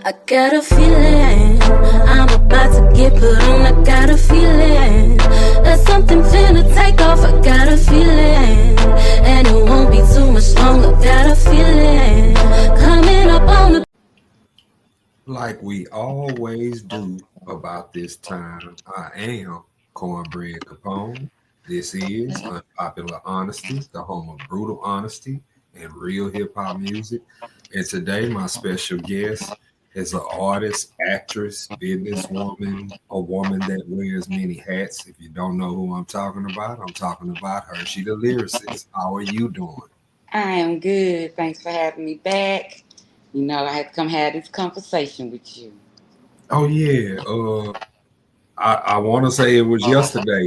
I got a feeling I'm about to get put on. I got a feeling that something finna take off. I got a feeling, and it won't be too much longer. Got a feeling coming up on the. Like we always do about this time, I am Cornbread Capone. This is Unpopular Honesty, the home of brutal honesty and real hip hop music. And today, my special guest is an artist, actress, businesswoman, a woman that wears many hats. If you don't know who I'm talking about Hershe The Lyricist. How are you doing? I am good. Thanks for having me back. You know, I had to come have this conversation with you. Oh yeah, I want to say it was yesterday.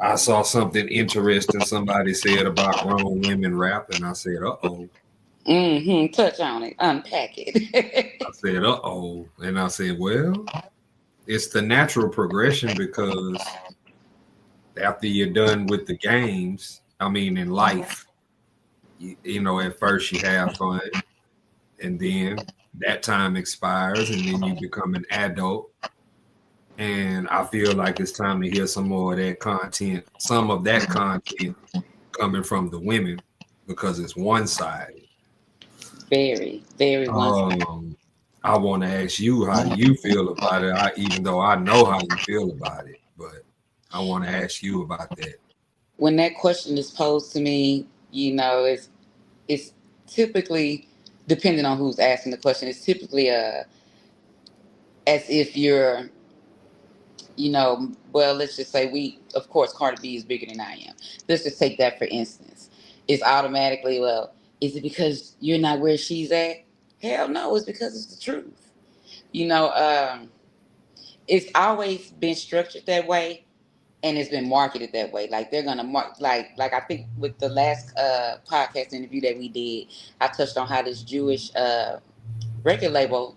I saw something interesting somebody said about grown women rap, and I said, "Uh oh." Touch on it. Unpack it. I said, "Uh oh," and I said, "Well, it's the natural progression because after you're done with the games, I mean, in life, you know, at first you have fun, and then that time expires, and then you become an adult." And I feel like it's time to hear some more of that content, some of that content coming from the women because it's one-sided. Very, very one. I want to ask you how you feel about it, even though I know how you feel about it, but I want to ask you about that. When that question is posed to me, you know, it's typically depending on who's asking the question. It's typically as if you're, you know, well, let's just say of course, Cardi B is bigger than I am. Let's just take that for instance. It's automatically, well, is it because you're not where she's at? Hell no, it's because it's the truth. You know, it's always been structured that way and it's been marketed that way. Like they're gonna mark like I think with the last podcast interview that we did, I touched on how this Jewish record label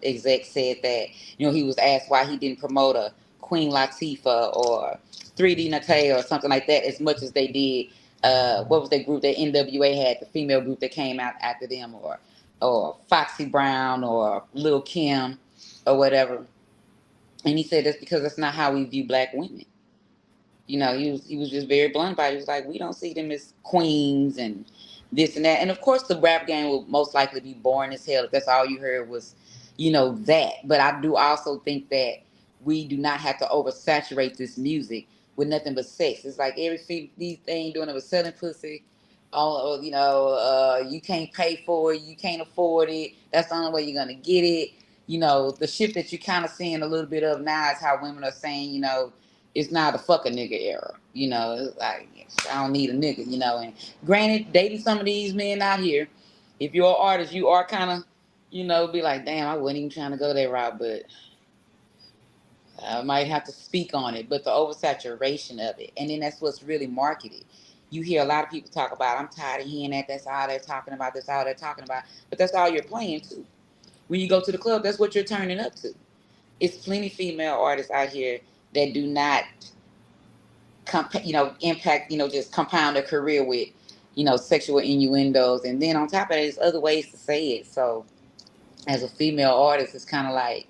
exec said that, you know, he was asked why he didn't promote a Queen Latifah or 3D Natea or something like that as much as they did. What was that group that NWA had, the female group that came out after them, or Foxy Brown or Lil Kim or whatever. And he said that's because that's not how we view black women. You know, he was just very blunt about it. He was like, we don't see them as queens and this and that. And of course, the rap game will most likely be boring as hell if that's all you heard was, you know, that. But I do also think that we do not have to oversaturate this music with nothing but sex. It's like these thing doing it with selling pussy. Oh, you know, you can't pay for it, you can't afford it. That's the only way you're gonna get it. You know, the shit that you kind of seeing a little bit of now is how women are saying, you know, it's not a fuck a nigga era. You know, it's like, I don't need a nigga, you know. And granted, dating some of these men out here, if you're an artist, you are kind of, you know, be like, damn, I wasn't even trying to go that route, but I might have to speak on it. But the oversaturation of it, and then that's what's really marketed. You hear a lot of people talk about, I'm tired of hearing that. That's all they're talking about. That's all they're talking about. But that's all you're playing too. When you go to the club, that's what you're turning up to. It's plenty female artists out here that do not, impact, just compound their career with, sexual innuendos. And then on top of that, there's other ways to say it. So as a female artist, it's kind of like,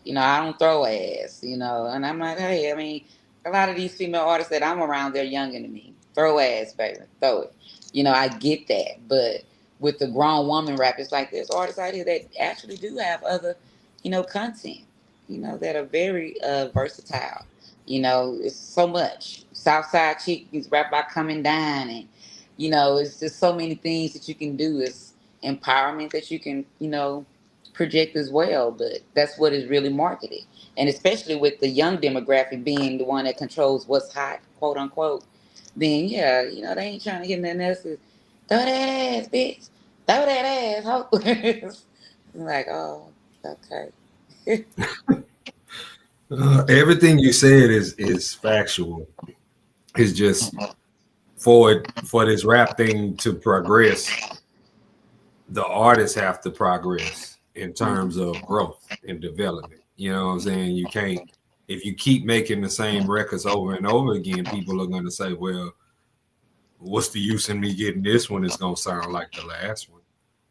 I don't throw ass, and I'm like, hey, I mean, a lot of these female artists that I'm around, they're younger than me. Throw ass, baby, throw it. I get that. But with the grown woman rap, it's like there's artists out here that actually do have other, content, that are very versatile. It's so much. Southside Chickens rap about coming down, and, it's just so many things that you can do. It's empowerment that you can, project as well, but that's what is really marketed. And especially with the young demographic being the one that controls what's hot, quote unquote, then yeah, they ain't trying to get nothing else. Throw that ass, bitch. Throw that ass, hopeless. I'm like, oh, okay. Everything you said is factual. It's just for this rap thing to progress, the artists have to progress in terms of growth and development. You know what I'm saying? You can't, if you keep making the same records over and over again, people are going to say, well, what's the use in me getting this one? It's going to sound like the last one.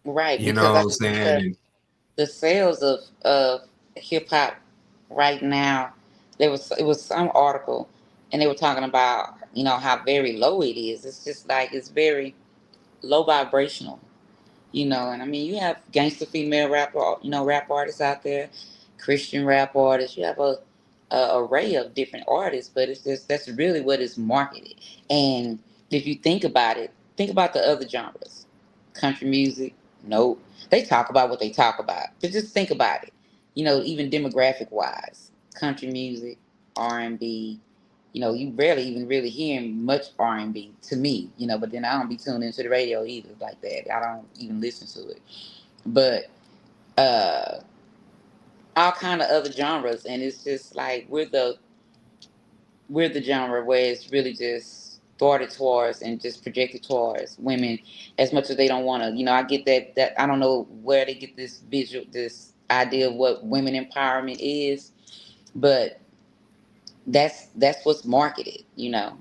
Right. You know what I'm saying? the sales of hip hop right now. It was some article, and they were talking about how very low it is. It's just like it's very low vibrational. And I mean, you have gangster female rap artists out there, Christian rap artists. You have a array of different artists, but it's just that's really what is marketed. And if you think about the other genres, country music. Nope, they talk about what they talk about, but just think about it. Even demographic wise, country music, R&B. You rarely even really hear much R&B to me, but then I don't be tuned into the radio either like that. I don't even listen to it. But uh all kind of other genres, and it's just like we're the genre where it's really just thwarted towards and just projected towards women as much as they don't want to. I get that I don't know where they get this idea of what women empowerment is, but that's what's marketed.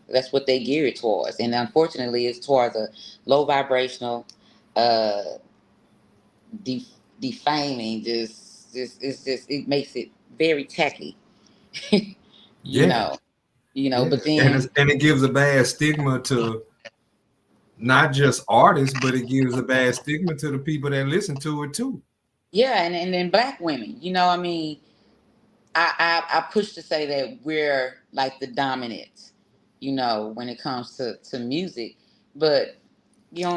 That's what they gear it towards, and unfortunately it's towards a low vibrational, uh defaming, just it's just it makes it very tacky. you Yeah, know yeah, but and then it gives a bad stigma to not just artists, but it gives a bad stigma to the people that listen to it too. yeah, and then black women, I mean, I push to say that we're like the dominant, when it comes to music. But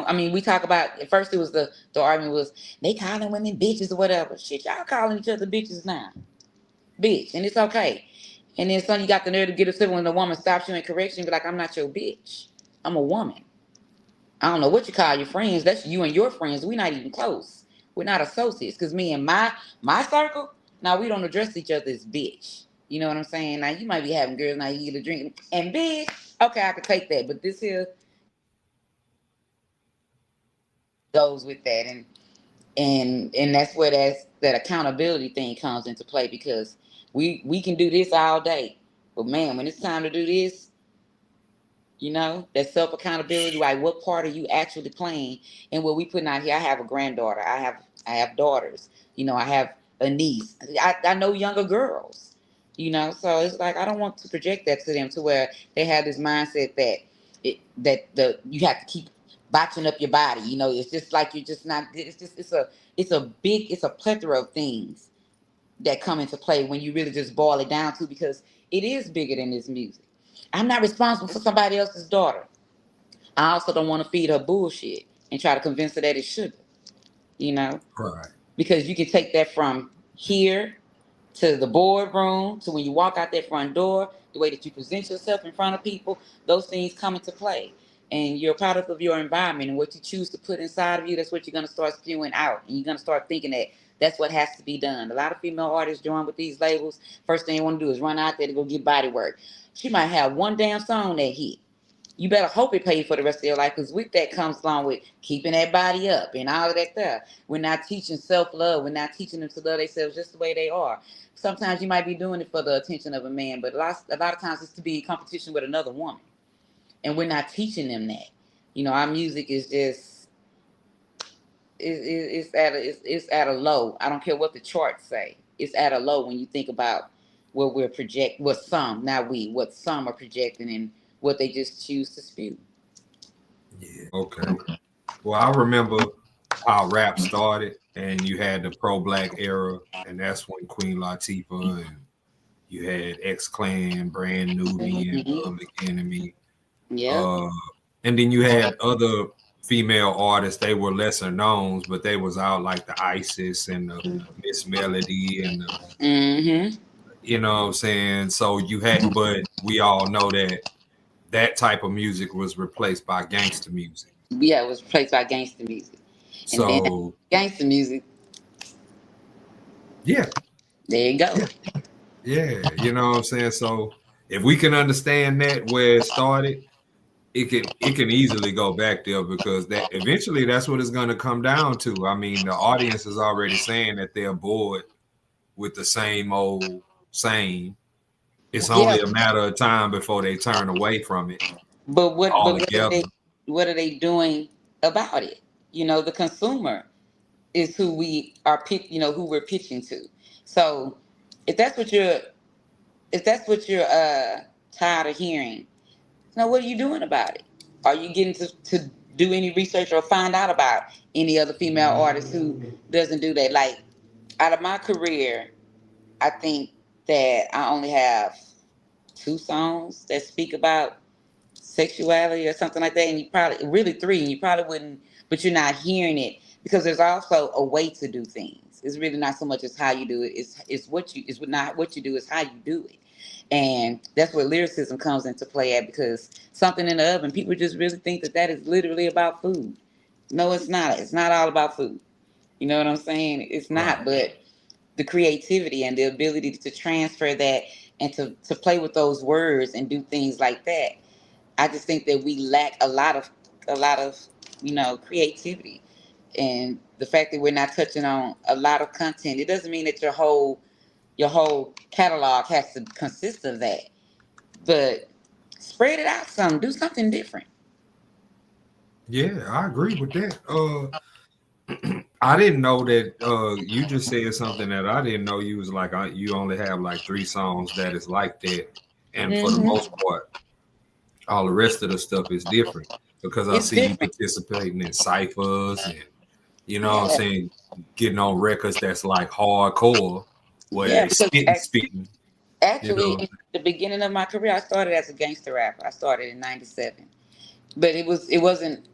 I mean, we talk about at first it was the argument was they calling women bitches or whatever. Shit, y'all calling each other bitches now, bitch, and it's okay. And then some you got the nerve to get upset when the woman stops you and corrects you and be like, I'm not your bitch. I'm a woman. I don't know what you call your friends. That's you and your friends. We're not even close. We're not associates. Cause me and my circle, now we don't address each other as bitch. You know what I'm saying? Now you might be having girls now you get a drink and bitch. Okay, I could take that. But this here goes with that, and that's where that accountability thing comes into play because we can do this all day, but man, when it's time to do this, that self accountability. Like, what part are you actually playing? And what we putting out here? I have a granddaughter. I have daughters. I have a niece. I know younger girls. So it's like I don't want to project that to them to where they have this mindset that you have to keep botching up your body. It's just like you're just not. It's a plethora of things that come into play when you really just boil it down to because it is bigger than this music. I'm not responsible for somebody else's daughter. I also don't want to feed her bullshit and try to convince her that it's sugar, you know? Right. Because you can take that from here to the boardroom to when you walk out that front door, the way that you present yourself in front of people, those things come into play. And you're a product of your environment and what you choose to put inside of you, that's what you're going to start spewing out. And you're going to start thinking that that's what has to be done. A lot of female artists join with these labels. First thing they want to do is run out there to go get body work. She might have one damn song that hit. You better hope it pays for the rest of your life because with that comes along with keeping that body up and all of that stuff. We're not teaching self-love. We're not teaching them to love themselves just the way they are. Sometimes you might be doing it for the attention of a man, but a lot of times it's to be in competition with another woman. And we're not teaching them that. Our music is just it's at a low. I don't care what the charts say. It's at a low when you think about what some are projecting and what they just choose to spew. Yeah. Okay. Well, I remember how rap started, and you had the pro-black era, and that's when Queen Latifah and you had X Clan, Brand Nubian, Mm-hmm. Public Enemy, Yep. uh, and then you had other female artists. They were lesser knowns, but they was out like the Isis and the Miss Melody and the, Mm-hmm. you know what I'm saying. So you had, but we all know that that type of music was replaced by gangster music. Yeah, it was replaced by gangster music. And then So gangster music, yeah, there you go. yeah, yeah, you know what I'm saying. So if we can understand that where it started, it can easily go back there because that eventually that's what it's going to come down to. I mean, the audience is already saying that they're bored with the same old same. It's Yeah, only a matter of time before they turn away from it but what are altogether. they doing about it? The consumer. is who we are, who we're pitching to. So if that's what you're, if that's what you're tired of hearing, now what are you doing about it? Are you getting to do any research or find out about any other female artist who doesn't do that? Like, out of my career, I think that I only have two songs that speak about sexuality or something like that, and you probably really three, and you probably wouldn't, but you're not hearing it because there's also a way to do things. It's really not so much as how you do it. It's not what you do, it's how you do it, and that's where lyricism comes into play at. Because something in the oven, people just really think that that is literally about food. No, it's not. It's not all about food. You know what I'm saying? It's not, Right. but the creativity and the ability to transfer that and to play with those words and do things like that. I just think that we lack a lot of creativity, and the fact that we're not touching on a lot of content. It doesn't mean that your whole catalog has to consist of that, but spread it out some. Do something different. Yeah, I agree with that. I didn't know that. You just said something that I didn't know. You was like, you only have like three songs that is like that, and for the Hmm. most part, all the rest of the stuff is different because I It's see you different. participating in ciphers and you know what I'm Yeah, saying, getting on records that's like hardcore, where yeah. it's Because spitting. You actually, know, in the beginning of my career, I started as a gangster rapper. I started in '97. But it wasn't,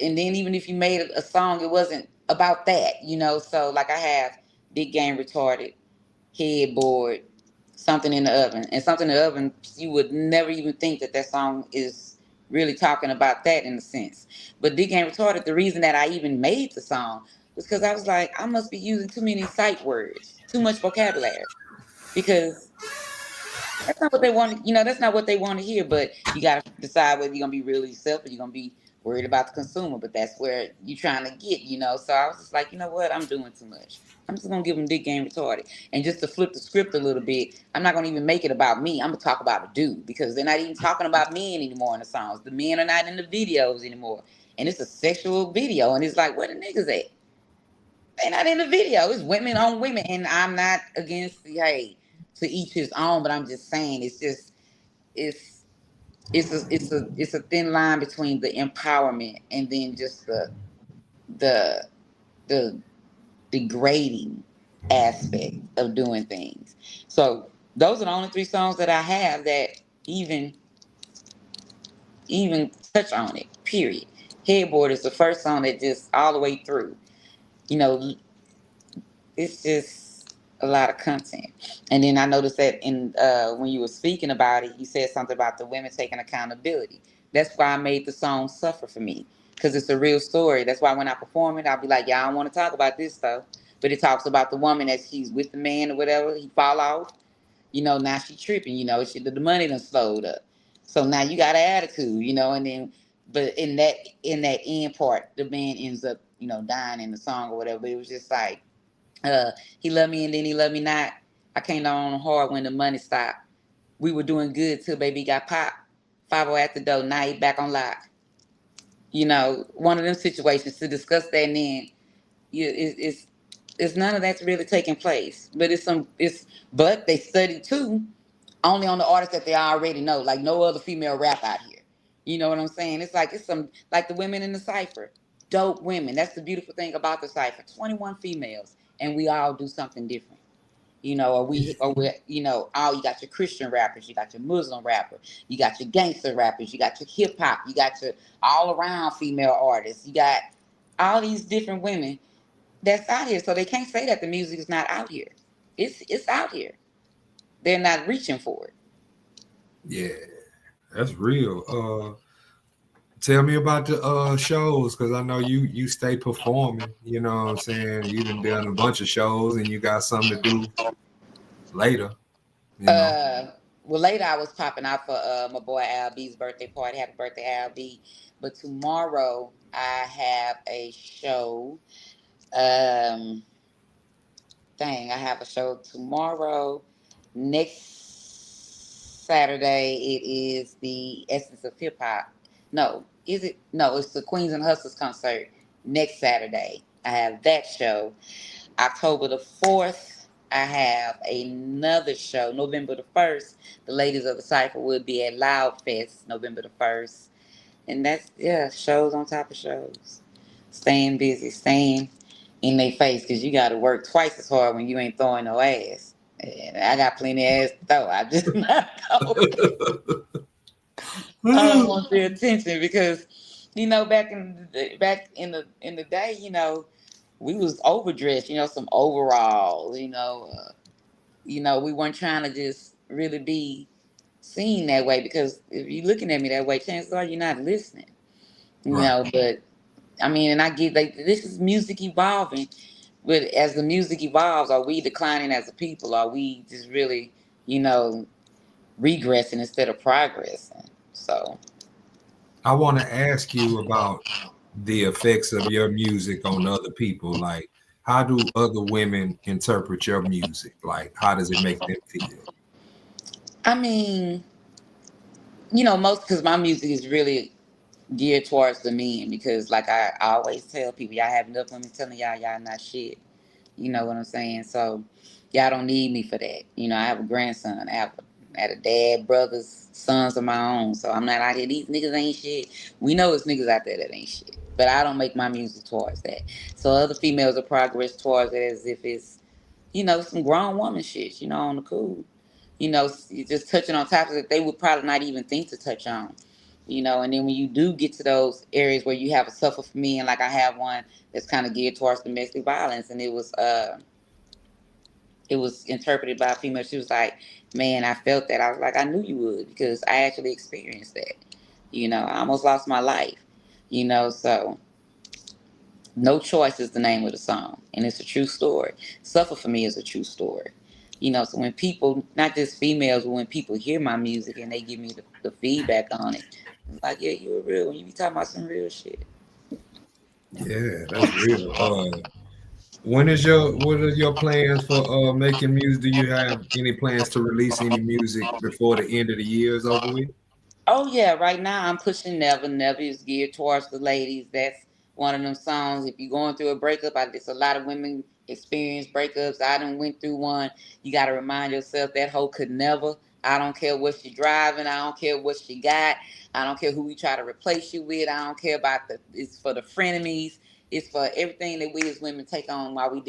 and then even if you made a song, it wasn't about that. So like I have Big Game Retarded, Headboard, Something in the Oven. And Something in the Oven, you would never even think that that song is really talking about that in a sense. But Big Game Retarded, the reason that I even made the song was because I was like, I must be using too many sight words, too much vocabulary. Because that's not what they want. That's not what they want to hear. But you got to decide whether you're gonna be really yourself or you're gonna be worried about the consumer. But that's where you're trying to get. So I was just like, you know what? I'm doing too much. I'm just gonna give them Dick Game Retarded. And just to flip the script a little bit, I'm not gonna even make it about me. I'm gonna talk about a dude because they're not even talking about men anymore in the songs. The men are not in the videos anymore, and it's a sexual video. And it's like, where the niggas at? They're not in the video. It's women on women, and I'm not against. Hey, to each his own, but I'm just saying it's just it's it's a thin line between the empowerment and then just the the degrading aspect of doing things. So those are the only three songs that I have that even even touch on it. Period. Headboard is the first song that just all the way through. You know, it's just a lot of content. And then I noticed that in when you were speaking about it, you said something about the women taking accountability. That's why I made the song "Suffer for Me" because it's a real story. That's why when I perform it, I'll be like, "Yeah, I don't want to talk about this stuff," but it talks about the woman that she's with the man or whatever. He fall off. Now she tripping. The money done slowed up. So now you got an attitude. And then, but in that end part, the man ends up dying in the song or whatever. But it was just like uh, he loved me and then he loved me not. I came down on hard when the money stopped. We were doing good till baby got popped. 5 at the door, now he back on lock. One of them situations to discuss that, and then it's none of that's really taking place. But but they study too, only on the artists that they already know, like no other female rap out here. You know what I'm saying? It's like it's some like the women in the cipher, dope women. That's the beautiful thing about the cipher. 21 females, and we all do something different. You got your Christian rappers, you got your Muslim rapper, you got your gangster rappers, you got your hip hop, you got your all around female artists, you got all these different women that's out here. So they can't say that the music is not out here. It's out here. They're not reaching for it. yeah, that's real. Tell me about the shows because I know you stay performing. You know what I'm saying? You done a bunch of shows and you got something to do later. You know. Uh, well, later I was popping out for my boy Al B's birthday party. Happy birthday, Al B! But tomorrow I have a show. Um, I have a show tomorrow. Next Saturday, it is the Essence of Hip Hop. No, is it? No, it's the Queens and Hustlers concert next Saturday. I have that show. October the 4th, I have another show. November the 1st, the ladies of the Cypher will be at Loud Fest November the 1st. And that's, yeah, shows on top of shows. Staying busy, staying in their face because you got to work twice as hard when you ain't throwing no ass. And I got plenty of ass to throw. I just not throw. I don't want the attention because, back in the day, we was overdressed. Some overalls. We weren't trying to just really be seen that way because if you're looking at me that way, chances are you're not listening. Right. But I mean, and I get like this is music evolving, but as the music evolves, are we declining as a people? Are we just really, you know, regressing instead of progressing? So, I want to ask you about the effects of your music on other people. Like, how do other women interpret your music? Like, how does it make them feel? I mean, most because my music is really geared towards the men because, like I always tell people, y'all have enough women telling y'all not shit. You know what I'm saying? So y'all don't need me for that. I have a grandson. I had a dad, brothers, sons of my own. So I'm not out here. These niggas ain't shit. We know it's niggas out there that ain't shit. But I don't make my music towards that. So other females will progress towards it as if it's, some grown woman shit, on the cool. Just touching on topics that they would probably not even think to touch on. And then when you do get to those areas where you have a suffer for me, and like I have one that's kind of geared towards domestic violence, and it was interpreted by a female. She was like, "Man, I felt that." I was like, "I knew you would because I actually experienced that." I almost lost my life. So "No Choice" is the name of the song, and it's a true story. "Suffer for Me" is a true story. So when people, not just females, but when people hear my music and they give me the feedback on it, it's like, yeah, you were real when you be talking about some real shit. Yeah, that's real. What are your plans for making music? Do you have any plans to release any music before the end of the year is over with? Oh yeah, right now I'm pushing Never. Never is geared towards the ladies. That's one of them songs. If you're going through a breakup, there's a lot of women experience breakups. I done went through one. You got to remind yourself that hoe could never. I don't care what she driving. I don't care what she got. I don't care who we try to replace you with. I don't care about it's for the frenemies. It's for everything that we as women take on while we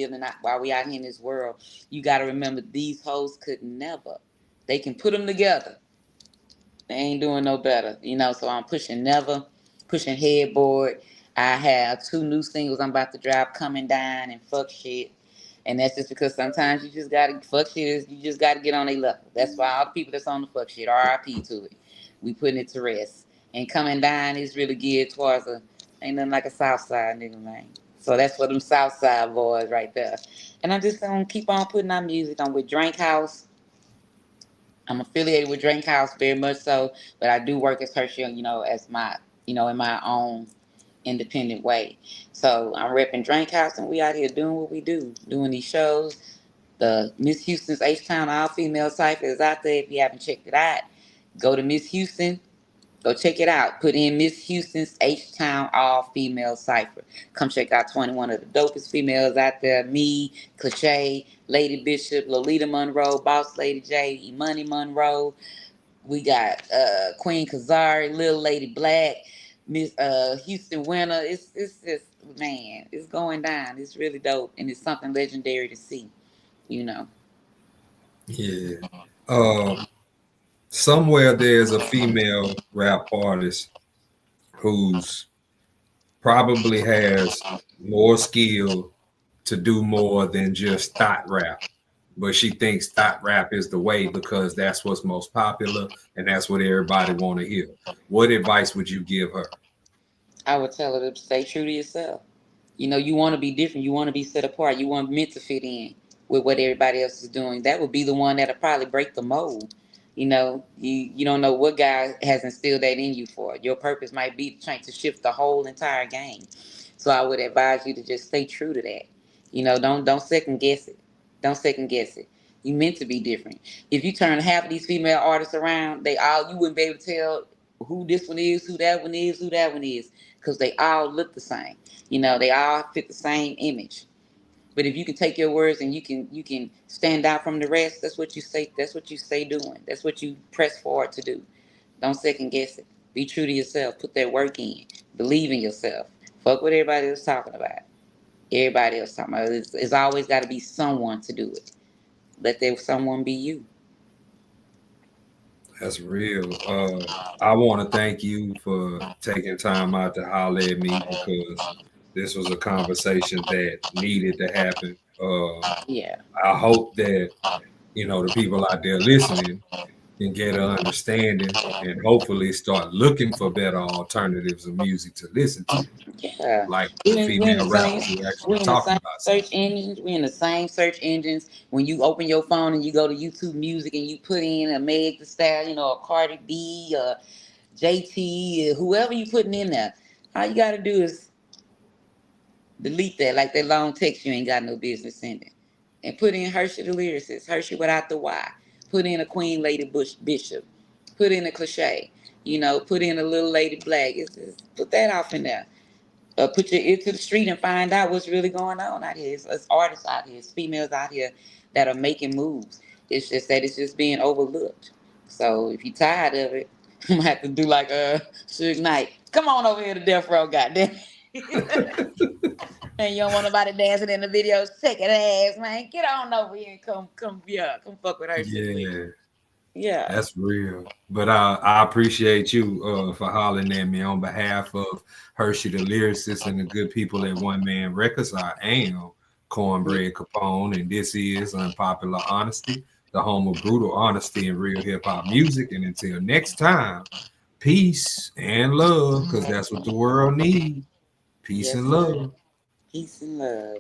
out here in this world. You got to remember these hoes could never. They can put them together. They ain't doing no better, So I'm pushing Never, pushing Headboard. I have 2 new singles I'm about to drop, Coming Down and Fuck Shit. And that's just because sometimes you just gotta fuck shit you just gotta get on a level. That's why all the people that's on the fuck shit, RIP to it. We putting it to rest. And Coming Down is really geared towards ain't nothing like a Southside nigga, man. So that's for them Southside boys right there. And I'm just gonna keep on putting out music. I'm with Drink House. I'm affiliated with Drink House very much so, but I do work as Hershe, as my, in my own independent way. So I'm repping Drink House, and we out here doing what we do, doing these shows. The Miss Houston's H Town All Female Cypher is out there. If you haven't checked it out, go to Miss Houston. Go check it out. Put in Miss Houston's H-Town All-Female Cypher. Come check out 21 of the dopest females out there. Me, Cliche, Lady Bishop, Lolita Monroe, Boss Lady J, Imani Monroe. We got Queen Kazari, Little Lady Black, Miss Houston Winter. It's just, man, it's going down. It's really dope, and it's something legendary to see, you know. Yeah. Uh, Somewhere there's a female rap artist who's probably has more skill to do more than just thought rap. But she thinks thought rap is the way because that's what's most popular and that's what everybody want to hear. What advice would you give her? I would tell her to stay true to yourself. You want to be different. You want to be set apart. You want meant to fit in with what everybody else is doing. That would be the one that'll probably break the mold. You don't know what God has instilled that in you for. Your purpose might be trying to shift the whole entire game. So I would advise you to just stay true to that. Don't second guess it. Don't second guess it. You meant to be different. If you turn half of these female artists around, you wouldn't be able to tell who this one is, who that one is, who that one is, because they all look the same. You know, they all fit the same image. But if you can take your words and you can stand out from the rest, that's what you say. That's what you stay doing. That's what you press forward to do. Don't second guess it. Be true to yourself. Put that work in. Believe in yourself. Fuck what everybody else talking about. Everybody else talking about. It's always got to be someone to do it. Let that someone be you. That's real. I want to thank you for taking time out to holler at me because this was a conversation that needed to happen. Yeah. I hope that the people out there listening can get an understanding and hopefully start looking for better alternatives of music to listen to, Yeah, like the we're in the female same rappers who we're actually in the talking same about search something. engines. We're in the same search engines. When you open your phone and you go to YouTube Music and you put in a Meg Thee Stallion or a Cardi B, JT, whoever you putting in there, all you got to do is delete that, like that long text you ain't got no business sending, and put in Hershe the Lyricist, Hershe without the Y. Put in a Queen Lady Bush Bishop. Put in a Cliche. Put in a Little Lady Black. Put that off in there. Put your ear to the street and find out what's really going on out here. It's artists out here, it's females out here that are making moves. It's just that it's just being overlooked. So if you're tired of it, I'm gonna have to do like Suge Knight. Come on over here to Death Row, goddamn. And you don't want nobody dancing in the video, shaking ass, man. Get on over here and come fuck with her shit, please. Yeah, Yeah. that's real. But I appreciate you for hollering at me on behalf of Hershe the Lyricist and the good people at One Man Records. I am Cornbread Capone, and this is Unpopular Honesty, the home of brutal honesty and real hip hop music. And until next time, peace and love, because that's what the world needs. Peace Yes, and sir. love. Peace and love.